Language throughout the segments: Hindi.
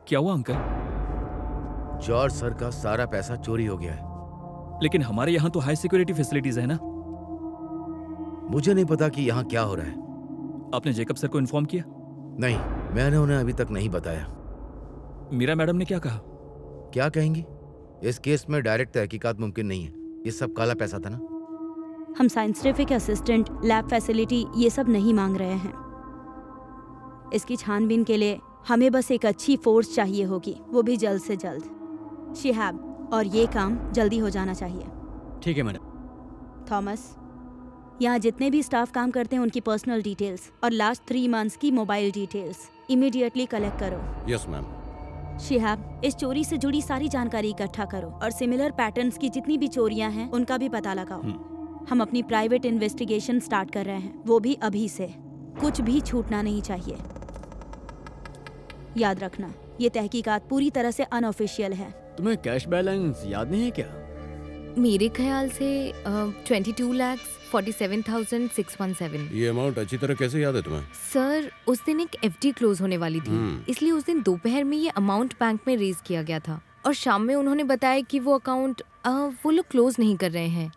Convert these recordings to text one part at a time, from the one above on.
क्या हुआ अंकल? जॉर्ज सर का सारा पैसा चोरी हो गया है। लेकिन हमारे यहाँ तो हाई सिक्योरिटी फैसिलिटीज है ना। मुझे नहीं पता कि यहाँ क्या हो रहा है। आपने जेकब सर को इन्फॉर्म किया? नहीं, मैंने उन्हें अभी तक नहीं बताया। मीरा मैडम ने क्या कहा? क्या कहेंगी? इस केस में डायरेक्ट तहकीकात मुमकिन नहीं है। ये सब काला पैसा था ना। हम साइंटिफिक असिस्टेंट, लैब फैसिलिटी ये सब नहीं मांग रहे हैं। इसकी छानबीन के लिए हमें बस एक अच्छी फोर्स चाहिए होगी, वो भी जल्द से जल्द। शिहाब, और ये काम जल्दी हो जाना चाहिए। ठीक है मैडम। थॉमस, यहाँ जितने भी स्टाफ काम करते हैं उनकी पर्सनल डिटेल्स और लास्ट 3 मंथ्स की मोबाइल डिटेल्स इमीडिएटली कलेक्ट करो। Yes ma'am. शिहाब, इस चोरी से जुड़ी सारी जानकारी इकट्ठा करो और सिमिलर पैटर्न्स की जितनी भी चोरियां हैं उनका भी पता लगाओ। हम अपनी प्राइवेट इन्वेस्टिगेशन स्टार्ट कर रहे हैं, वो भी अभी से। कुछ भी छूटना नहीं चाहिए। याद रखना, ये तहकीकात पूरी तरह से अनऑफिशियल है। तुम्हें कैश बैलेंस याद नहीं है क्या? मेरे ख्याल से 22,47,617। ये अमाउंट अच्छी तरह कैसे याद है तुम्हें? सर, उस दिन एक एफडी क्लोज होने वाली थी, इसलिए उस दिन दोपहर में ये अमाउंट बैंक में रेज किया गया था और शाम में उन्होंने बताया कि वो अकाउंट वो लोग क्लोज नहीं कर रहे हैं।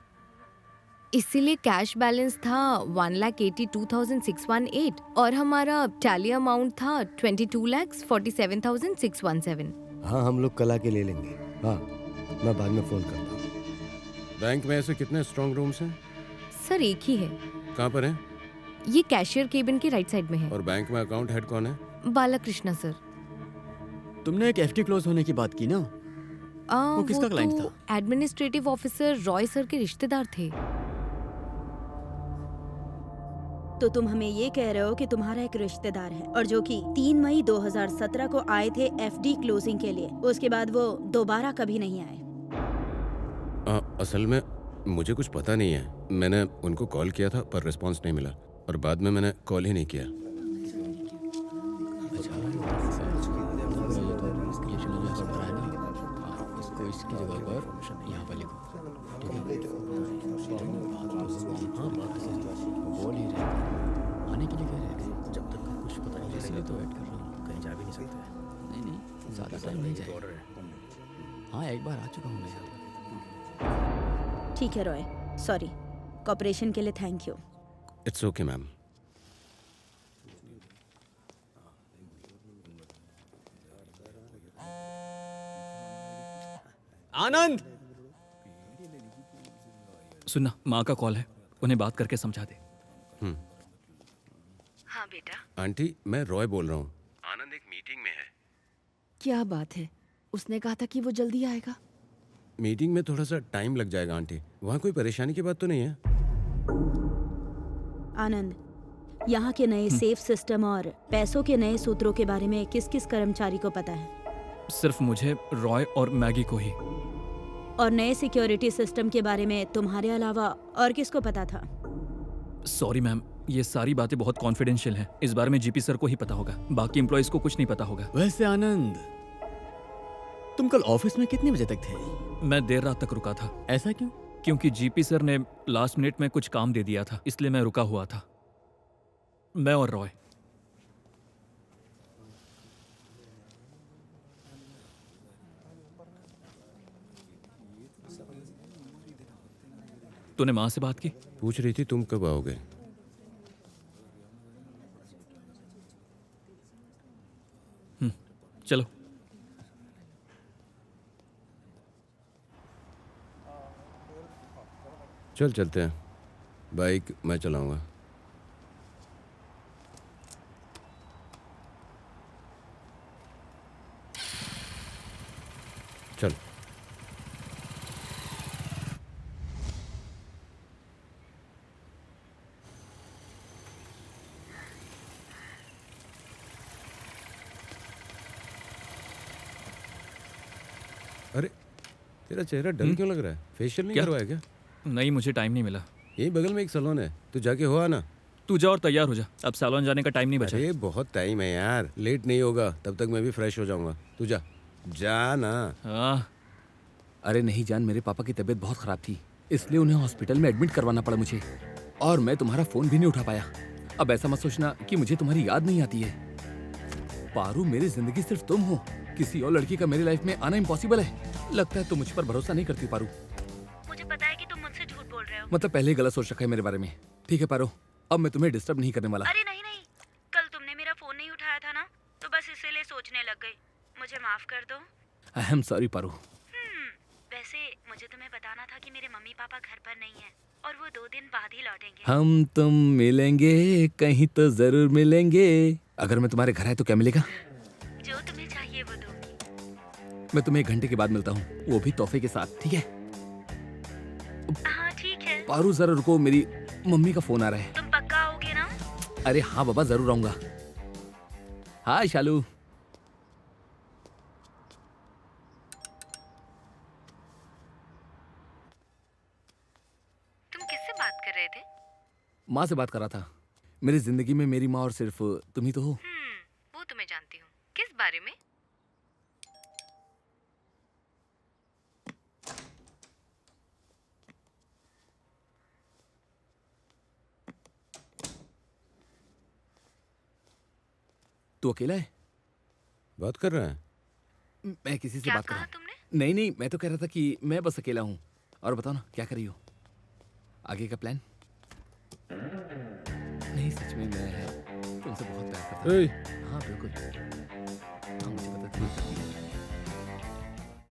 इसीलिए कैश बैलेंस था 1,82,618 और हमारा टैली अमाउंट था 22,47,617। हाँ, हम लोग कल आके ले लेंगे। हाँ, मैं बाद में फोन करता हूँ। बैंक में ऐसे कितने स्ट्रांग रूम्स हैं? सर, एक ही है। कहाँ पर है? ये कैशियर केबिन के राइट साइड में है। और बैंक में अकाउंट हेड कौन है? बालाकृष्णा सर। तुमने एक एफडी क्लोज होने की बात की ना? वो किसका क्लाइंट था? एडमिनिस्ट्रेटिव ऑफिसर रॉय सर के रिश्तेदार थे। तो तुम हमें ये कह रहे हो कि तुम्हारा एक रिश्तेदार है और जो कि 3 मई 2017 को आए थे एफडी क्लोजिंग के लिए, उसके बाद वो दोबारा कभी नहीं आए। असल में मुझे कुछ पता नहीं है। मैंने उनको कॉल किया था पर रिस्पांस नहीं मिला और बाद में मैंने कॉल ही नहीं किया। इसकी जगह पर यहाँ पर लिखो। बोल ही रहे आने के लिए कह रहे थे, जब तक कुछ पता नहीं, इसलिए तो वेट कर रहा हूँ। कहीं जा भी नहीं सकते। नहीं, ज़्यादा टाइम नहीं जाएगा। हाँ, एक बार आ चुका हूँ मैं यहाँ। ठीक है रॉय, सॉरी। कॉपरेशन के लिए thank you. It's okay ma'am. Anand, सुनना, माँ का कॉल है, उन्हें बात करके समझा दे। हाँ बेटा। आंटी, मैं रॉय बोल रहा हूँ। आनंद एक मीटिंग में है। क्या बात है? उसने कहा था कि वो जल्दी आएगा। मीटिंग में थोड़ा सा टाइम लग जाएगा आंटी। वहाँ कोई परेशानी की बात तो नहीं है? आनंद, यहाँ के नए सेफ सिस्टम और पैसों के नए सूत्रों के बारे में किस किस कर्मचारी को पता है? सिर्फ मुझे, रॉय और मैगी को ही। और नए सिक्योरिटी सिस्टम के बारे में तुम्हारे अलावा और किसको पता था? सॉरी मैम, ये सारी बातें बहुत कॉन्फिडेंशियल हैं। इस बारे में जीपी सर को ही पता होगा, बाकी एम्प्लॉइज को कुछ नहीं पता होगा। वैसे आनंद, तुम कल ऑफिस में कितने बजे तक थे? मैं देर रात तक रुका था। ऐसा क्यों? क्योंकि जीपी सर ने लास्ट मिनट में कुछ काम दे दिया था, इसलिए मैं रुका हुआ था। मैं और रॉय। तूने माँ से बात की? पूछ रही थी तुम कब आओगे। चलो। चल चलते हैं। बाइक मैं चलाऊंगा। चल। अरे, तेरा चेहरा डल क्यों लग रहा है? फेशियल नहीं क्या? करवाया क्या? नहीं, मुझे टाइम नहीं मिला। यही बगल में एक सैलून है, तू जाके हो आना। तू जा और तैयार हो जा, अब सैलून जाने का टाइम नहीं बचा। अरे बहुत टाइम है यार, लेट नहीं होगा, तब तक मैं भी फ्रेश हो जाऊंगा। तू जा जा ना। हाँ, अरे नहीं जान, मेरे पापा की तबीयत बहुत ख़राब थी, इसलिए उन्हें हॉस्पिटल में एडमिट करवाना पड़ा मुझे, और मैं तुम्हारा फ़ोन भी नहीं उठा पाया। अब ऐसा मत सोचना कि मुझे तुम्हारी याद नहीं आती है। पारू, मेरी जिंदगी सिर्फ तुम हो। किसी और लड़की का मेरी लाइफ में आना इम्पॉसिबल है। लगता है तुम मुझ पर भरोसा नहीं करती पारू। मुझे पता है कि तुम मुझसे झूठ बोल रहे हो। मतलब पहले ही गलत सोच रखा है मेरे बारे में। ठीक है पारू, अब मैं तुम्हें डिस्टर्ब नहीं करने वाला। अरे नहीं नहीं, कल तुमने मेरा फोन नहीं उठाया था ना, तो बस इसीलिए सोचने लग गई। मुझे माफ कर दो। I am sorry Paru. वैसे मुझे तुम्हें बताना था कि मेरे मम्मी पापा घर पर नहीं है और वो 2 दिन बाद ही लौटेंगे। हम तुम मिलेंगे कहीं तो जरूर मिलेंगे। अगर मैं तुम्हारे घर आए तो क्या मिलेगा? जो तुम्हें चाहिए वो दूंगी। मैं तुम्हें 1 घंटे के बाद मिलता हूँ, वो भी तोहफे के साथ, ठीक है? हाँ ठीक है। पारू जरा रुको, मेरी मम्मी का फोन आ रहा है। तुम पक्का आओगे ना? अरे हाँ बाबा, जरूर आऊंगा। हाय शालू। तुम किससे बात कर रहे थे? माँ से बात कर रहा था। मेरी जिंदगी में मेरी माँ और सिर्फ तुम ही तो हो। वो तो मैं जानती हूँ। किस बारे में? तू अकेला है? बात कर रहा है? मैं किसी से क्या बात कर कहा रहा हूँ। तुमने? नहीं नहीं, मैं तो कह रहा था कि मैं बस अकेला हूँ। और बताओ ना, क्या कर रही हो? आगे का प्लान? नहीं सच में मैं तुमसे बहुत प्यार करता हूँ। हाँ बिल्कुल। हाँ मुझे पता था।